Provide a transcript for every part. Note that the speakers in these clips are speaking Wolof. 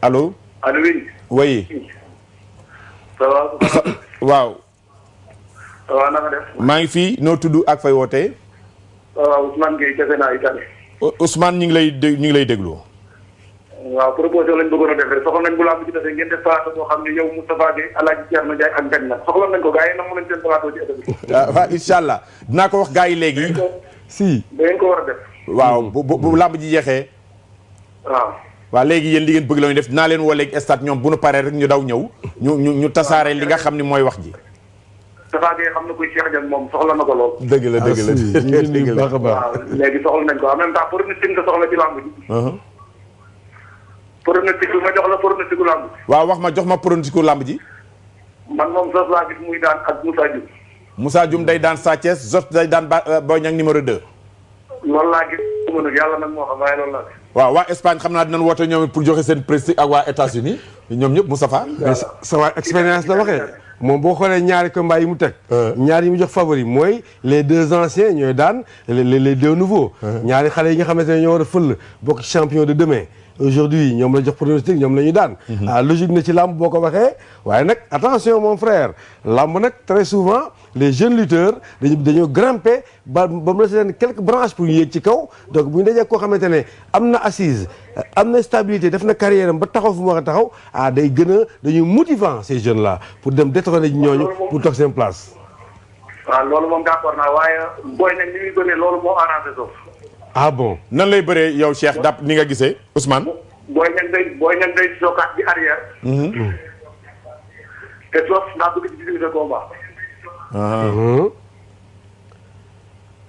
allo. allo oui. oui. ça va. waaw. ça va na nga def. maa ngi fii noo tudd ak fay wootee. waaw Ousmane Gueye defe naa Italie. Ousmane ñu ngi lay déglu. waaw proposition lañ bëggoon a def rek soxla nañ bu laa ci defee ngeen def plateau boo xam ne yow Moustapha Gueye Alaaji Thierno Ndiaye ak Ngagne la soxla nañ ko gars yi nag mën nañ seen plateau ci ëllëg. waaw incha allah dinaa ko wax gars yi léegi. si da ngeen ko war a def. waaw bu làmb ji jeexee. waaw léegi yéen li ngeen bëgg la ñu def dinaa leen woo léegi stade ñoom bu nu paree rek ñu daw ñëw. ñu tasaare li nga xam ni mooy wax ji. Moustapha Gueye xam na kuy Cheikh Dieng moom soxla na ko lool. dëgg la dëgg la waaw léegi soxla nañ ko en même temps pronostic nga soxla ci làmb ji. pronostic bi ma jox la pronostic làmb ji. waaw wax ma jox ma pronostic làmb ji. man moom Zos laa gis muy daan ak Moussa Dioum. Moussa Dioum day daan Sa Thiès Zos day daan Boy Niang numéro 2. loolu laa gis yàlla nag moo xam waaye loolu laa gis. waaw waa Espagne xam naa dinañ woote ñoom pour joxe seen prestige ak waa États-Unis ñoom ñëpp Moustapha. sa waa expérience la waxee moom boo xoolee ñaari combat yi mu teg. ñaari yi mu jox favori mooy les deux anciens ñooy daan les deux nouveaux. ñaari xale yi nga xamante ne ñoo war a fël bokk champion de demain. aujourd'hui ñoom la jox pronostic ñoom la ñu daan. logique na ci làmb boo ko waxee waaye nag attention mon frère làmb nag très souvent les jeunes lutteurs dañoo grimper ba mu la seen quelques branches pour ñu yéeg ci kaw donc bu ñu dajee koo xamante ne am na assise am na stabilité def na carrière am ba taxaw fu mu war a taxaw day gën a dañuy motivant ces jeunes là pour dem détrôner ñooñu pour toog seen place. waaw loolu moom d'accord naa waaye booy nag ni muy bëree loolu moo arrangé Zof. ah bon nan lay bëree yow Cheikh dap ni nga gisee Ousmane. booy ñag day sookaat ci arrière. te Zof daa bëgg ci diggante combat.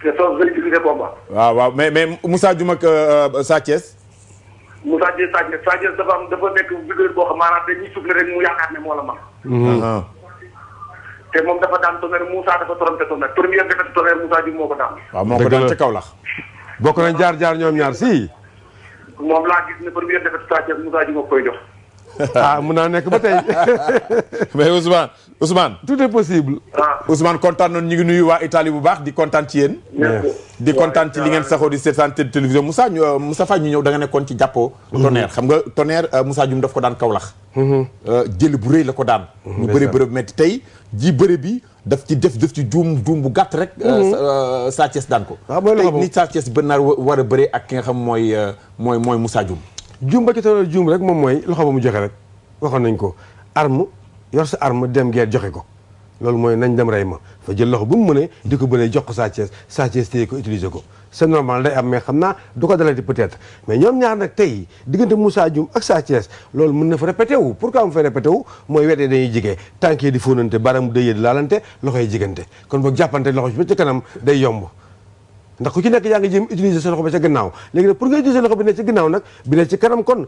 te Zof day diggante combat. waaw mais Moussa Dioum ak Sa Thiès. Moussa Dioum Sa Thiès dafa nekk vigueur boo xam maanaam dañuy souffler rek mu yaakaar ne moo la mag. te moom dafa daan Tonnerre Moussa dafa trompé Tonnerre première défaite Tonnerre Moussa Dioum moo ko daan. waaw moo ko daan ca Kaolack. bokk nañ jaar ñoom ñaar si. moom laa gis ne première défaite Sa Thiès Moussa Dioum moo koy jox. mun naa nekk ba tey. mais Ousmane. tout est possible. Ousmane kontaan nañu ñu ngi nuyu waa Italie bu baax di kontaan ci yéen. di kontaan ci li ngeen saxoo di seetaan télévision Moustapha ñu ñëw da nga nekkoon ci jàppoo. Tonnerre xam nga Tonnerre Moussa Dioum daf ko daan Kaolack. jël bu rëy la ko daan. mu bëri bu metti tey ji bëri bi daf ci def ci juum bu gàtt rek. Sa Thiès daan ko. waaw mooy loxo boobu tey ni Sa Thiès ba naar war a bëree ak ki nga xam mooy Moussa Dioum. juum ba ci tolloo juum rek moom mooy loxo ba mu joxe rek waxoon nañ ko arme yor sa arme dem guerre joxe ko loolu mooy nañ dem rey ma fa jël loxo bu mu mënee di ko bëree jox ko Sa Thiès téye ko utiliser ko c'est normal day am mais xam naa du ko dalati peut-être mais ñoom ñaar nag tey diggante Moussa Dioum ak Sa Thiès loolu mën na fa répété wu pourquoi mu fay répété wu mooy wetee dañuy jigee tànk yi di fóonante baram dëyee di laalante loxo yi jigante kon boog jàppante loxo bi ca kanam day yomb ndax ku ci nekk yaa ngi jéem utiliser sa loxo ba ca gannaaw léegi nag pour nga utiliser loxo bi ne ci gannaaw nag bi ne ci kanam kon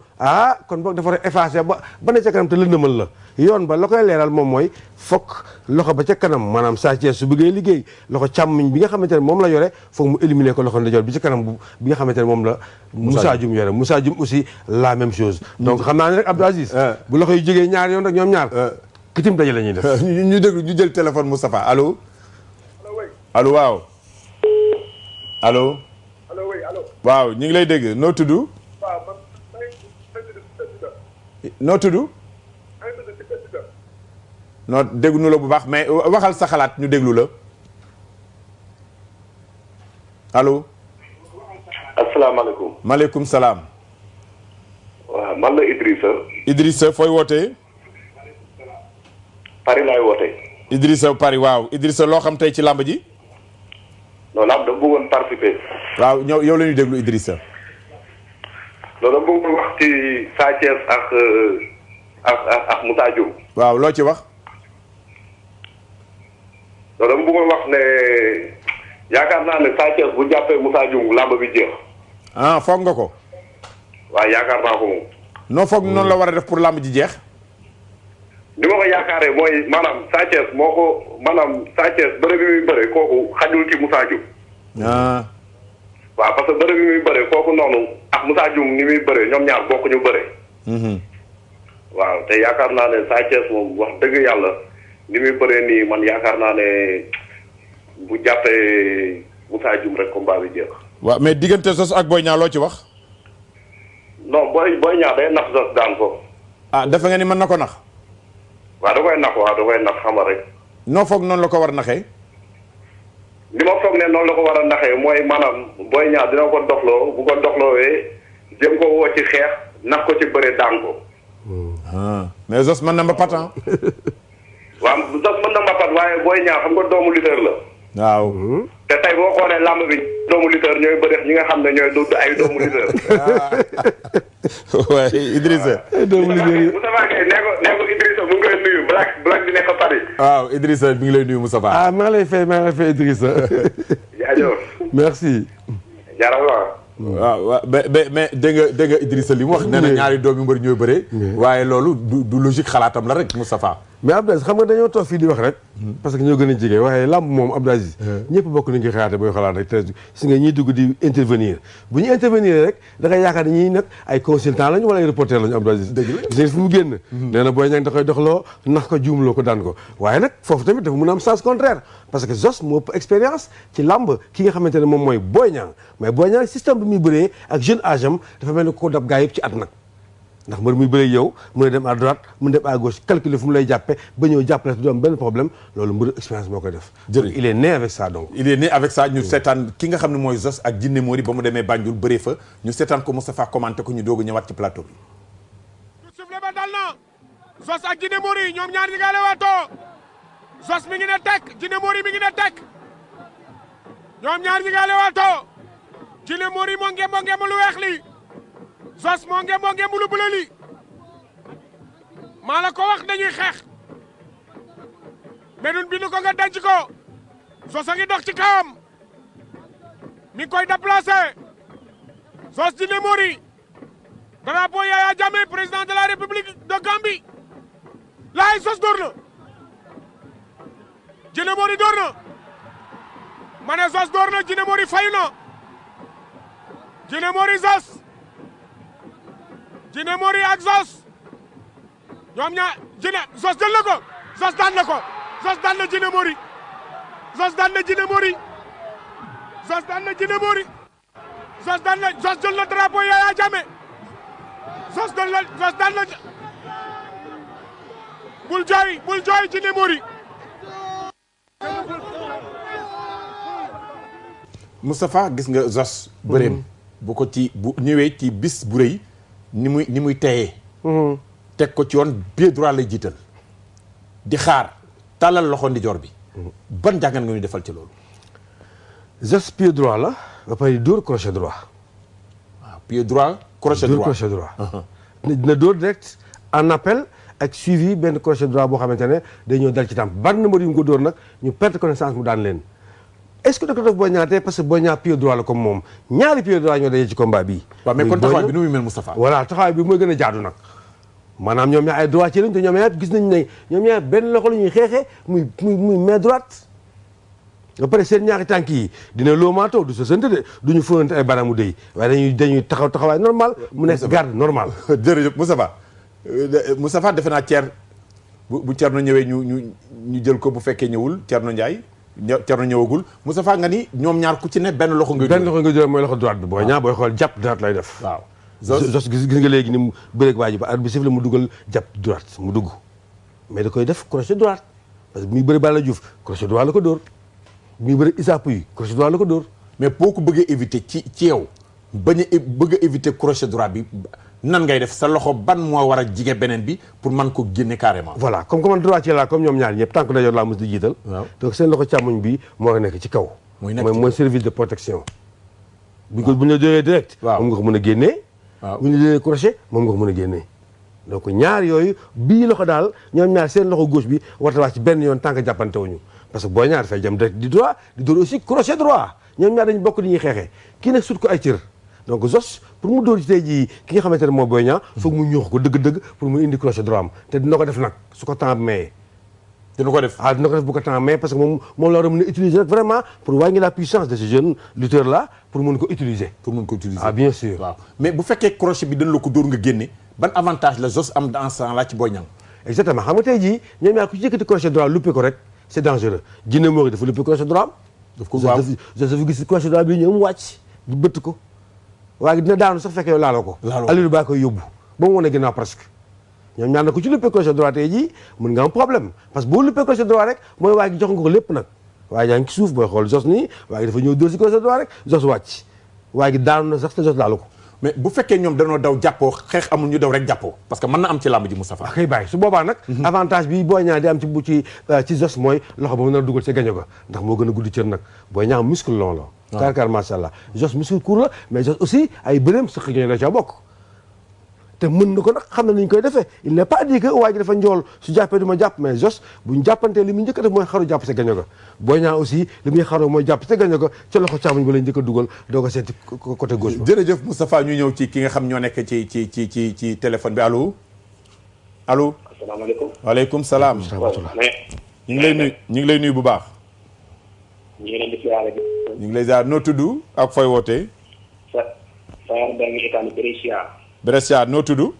kon boog dafa war a effacer ba ne ca kanam te lëndëmal la yoon ba la koy leeral moom mooy fokk loxo ba ca kanam maanaam Sa Thiès su bëggee liggéey loxo càmmiñ bi nga xamante ne moom la yore foog mu éliminer ko loxo ndijoor bi ci kanam bi nga xamante ne moom la Moussa Dioum yore Moussa Dioum aussi la même chose donc xam naa ne rek Abdou Aziz bu loxo yu jógee ñaar yoon rek ñoom ñaar kitim daje la ñuy def ñu déglu ñu jël téléphone Moustapha allo waaw allo waaw ñu ngi lay dégg noo tudd. noo tudd. noo déggu nu la bu baax mais waxal sa xalaat ñu déglu la allo. asalaamaaleykum. maaleykum salaam. waaw man la Idrissa. Idrissa fooy wootee. Paris laay wootee. Idrissa Paris waaw Idrissa loo xam tey ci làmb ji. non làmb dama bëggoon participer. waaw yow la ñuy déglu Idrissa. non dama bëggoon wax ci Sa Thiès ak Moussa Dioum. waaw loo ci wax. non dama bëggoon wax ne yaakaar naa ne Sa Thiès bu jàppee Moussa Dioum làmb bi jeex. foog nga ko. waaw yaakaar naa ko moom. noo foog noonu la war a def pour làmb ji jeex. ni ma ko yaakaaree mooy maanaam Sa Thiès moo ko maanaam Sa Thiès bëre bi muy bëre kooku xajul ci Moussa Dioum. waaw parce que bëre bi muy bëre kooku noonu ak Moussa Dioum ni muy bëre ñoom ñaar bokkuñu bëre. waaw te yaakaar naa ne Sa Thiès moom wax dëgg yàlla ni muy bëree nii man yaakaar naa ne bu jàppee Moussa Dioum rek combat bi jeex. waaw mais diggante Zoss ak Boy Niang loo ci wax. non Boy Niang day nax Zoss daan ko. ah defe nga ni mën na ko nax. waaw da koy nax waaw da koy nax xam nga rek. noo foog noonu la ko war a naxee. li ma foog ne noonu la ko war a naxee mooy maanaam Boy Niang dina ko doxloo bu ko doxloowee jëm ko woo ci xeex nax ko ci bëre daan ko. mais Zoss mën na ma patan. waaw Zoss mën na mbapat waaye Boy Niang xam nga doomu lutteur la. waaw. te tey boo xoolee làmb bi doomu lutteur ñooy bëri ñi nga xam ne ñooy du ay doomu lutteur. waaye Idrissa. doomu liggéey Moustapha Gueye nee ko Idrissa mu ngi koy nuyu Black bi nekk Paris. waaw Idrissa mi ngi lay nuyu Moustapha. ah maa ngi lay fay Idrissa. jaajëf. merci. jaaraama. waaw mais dégg nga Idrissa li mu wax. nee na ñaari doomi mbër ñooy bëree. waaye loolu du logique xalaatam la rek Moustapha. mais Abdou Aziz xam nga dañoo toog fii di wax rek. parce que ñoo gën a jege waaye làmb moom Abdou Aziz. ñëpp bokk nañu koy xalaate booy xalaat rek te si nga ñiy dugg di intervenir bu ñu intervenir rek da ngay yaakaar ne ñii nag ay consultant lañu wala ay reporter lañu Abdou Aziz. dëgg la gis nga fu mu génn. nee na Boy Niang da koy doxloo nax ko juumloo ko daan ko waaye nag foofu tamit dafa mun a am sens contraire parce que Zoss moo ëpp expérience ci làmb ki nga xamante ne moom mooy Boy Niang mais Boy Niang système bi muy bëree ak jeune âge am dafa mel ni ko dab gaa yëpp ci at nag ndax mbër muy bëre yow mën a dem à droite mën a dem à gauche calculer fu mu lay jàppe ba ñëw jàppale du am benn problème loolu mbër expérience moo koy def. jërëjëf il est né avec ça donc. il est né avec ça ñu seetaan ki nga xam ne mooy Zoss ak Jinne Mori ba mu demee Banjul bëree fa ñu seetaan ko Moustapha commenté ko ñu doog a ñëwaat ci plateau bi. soufflé ba dal na Zoss ak Jinne Mori ñoom ñaar ñi nga lewaatoo Zoss mi ngi ne tekk Jinne Mori mi ngi ne tekk ñoom ñaar ñi nga lewaatoo Jinne Mori moo ngem lu weex li Zoss moo ngem lu bële li maa la ko wax dañuy xeex mais nun bind ko nga denc ko Zoss a ngi dox ci kawam mi ngi koy déplacé Zoss Jinne Mori drapeau Yaya Jammeh président de la République de Gambie laay Zoss door na Jinne Mori door na ma ne Zoss door na Jinne Mori fayu na Jinne Mori Zoss Jinne Mori ak Zoss ñoom ñaar Zoss jël na ko Zoss daan na ko Zoss daan na Jinne Mori Zoss daan na Jinne Mori Zoss daan na Jinne Mori Zoss jël na drapeau Yaya Jammeh Zoss daan na bul jooy Jinne Mori Moustapha gis nga Zoss bëreem bu ñëwee ci bis bu rëy ni muy teyee teg ko ci yoon pied droit lay jiital di xaar tàllal loxo ndijoor bi ban jàngat nga ñu defal ci loolu. Zoss pied droit la ba pare dóor crochet droit. waaw pied droit crochet droit crochet droit. dina dóor direct en appel ak suivi benn crochet droit boo xamante ne day ñëw dal ci tàmp bari na mbër yu mu ko dóor nag ñu perte connaissance mu daan leen. est-ce que da ko def Boy Niang tey parce que Boy Niang pied droit la comme moom ñaari pied droit ñoo dajee ci combat bii. waaw mais kon taxawaay bi nu muy mel Moustapha. voilà taxawaay bi mooy gën a jaadu nag maanaam ñoom ñaar ay droit ci lañ te ñoom ñaar gis nañ ne ñoom ñaar benn loxo la ñuy xeexee muy main droite. ba pare seen ñaari tànk yi dina loomaatoo du sosante de du ñu fóonante ay baramu dëy waaye dañuy taxawaay normal mu nekk garde normal. jërëjëf Moustapha defe naa Thierno bu Thierno ñëwee ñu jël ko bu fekkee ñëwul Thierno Ndiaye. Thierno ñëwagul Moustapha nga ni ñoom ñaar ku ci ne benn loxo nga jël mooy loxo droite bi Boy Niang booy xool jàpp droite lay def. waaw Zoss gis nga léegi ni mu bëreeg waa ji ba arbitre bi siffle mu dugal jàpp droite mu dugg mais da koy def crochet droite parce que muy bëri Balla Diouf crochet droit la ko dóor muy bëri Issa Pouye crochet droit la ko dóor. mais boo ko bëggee éviter ci yow bañ a bëgg a éviter crochet droit bi nan ngay def sa loxo ban moo war a jige beneen bi pour mën ko génne carrément. voilà comme man droitier laa comme ñoom ñaar ñëpp tànk dajoor laa mos di jiital. waaw donc seen loxo càmmoñ bi moo nekk ci kaw. mooy service de protection. bu ñu la dóoree direct. waaw moom nga ko mën a génnee. waaw bu ñu la dóoree crochet moom nga ko mën a génnee. donc ñaar yooyu bii loxo daal ñoom ñaar seen loxo gauche bi warta wax ci benn yoon tànk jàppante wuñu parce que Boy Niang dafay jëm direct di droit di dóor aussi crochet droit ñoom ñaar dañu bokk di ñuy xeexee kii nag sut ko ay cër donc Zoss pour mu dóor ci tey jii ki nga xamante ne mooy Boy Niang foog mu ñuux ko dëgg-dëgg pour mu indi crochet droit am te dina ko def nag su ko temps mayee. dina ko def dina ko def bu ko temps mayee parce que moom la war a mën a utiliser rek vraiment pour wàññi la puissance de ce jeune lutteur là pour mun ko utiliser. Bien sûr. waaw mais bu fekkee crochet bi dañ la ko dóor nga génne ban avantage la Zoss am dans ce temps-là ci Boy Niang. exactement xam nga tey jii ñoom ñaar ku ci yëkkati crochet droit luppe ko rek c'est dangereux Jinne Mori dafa luppe crochet droit am. daf ko waaw dafa gis crochet droit bi ñëw mu wàcc du bëtt ko. waaye dina daanu sax fekk yow laaloo ko. laaloo Aliou baa koy yóbbu ba mu wane ginnaaw presque ñoom ñaar na ko ci luppee crochet droit tey jii mën nga am problème parce que boo luppee crochet droit rek mooy waa ji jox nga ko lépp nag waaye yaa ngi ci suuf booy xool Zoss nii waa ji dafa ñëw dóor si crochet droit rek Zoss wàcc waa ji daanu na sax te Zoss laalu ko mais bu fekkee ñoom dañoo daw jàppoo xeex amul ñu daw rek jàppoo parce que mën na am ci làmb ji Moustapha akay bàyyi su boobaa nag avantage bi Boy Niang di am ci Zoss mooy loxo ba mën a dugal ci gaño ga ndax moo gën a guddi cër nag Boy Niang muscle long la car macha allah Zoss muscle court la mais Zoss aussi ay bëreem sëq ñooy la ca bokk te mën na ko nag xam na ni ñu koy defee il n'est pas dit que waa ji dafa njool su jàppee du ma jàpp mais Zoss bu ñu jàppantee li muy njëkk a def mooy xaru jàpp sa gaño ga Boy Niang aussi li muy xaru mooy jàpp sa gaño ga ca loxo càmmoñ ba lañ njëkk a dugal doo ko seeti côté gauche ba. jërëjëf Moustapha ñu ñëw ci ki nga xam ñoo nekk ci téléphone bi allo. asalaamaaleykum. waaleykum salaam. ñu ngi lay nuyu bu baax. ñu ngi leen di siyaare. ñu ngi lay ziar noo tudd ak fooy wootee. Sayar Mbengue Italie Brescia. Brescia noo tudd.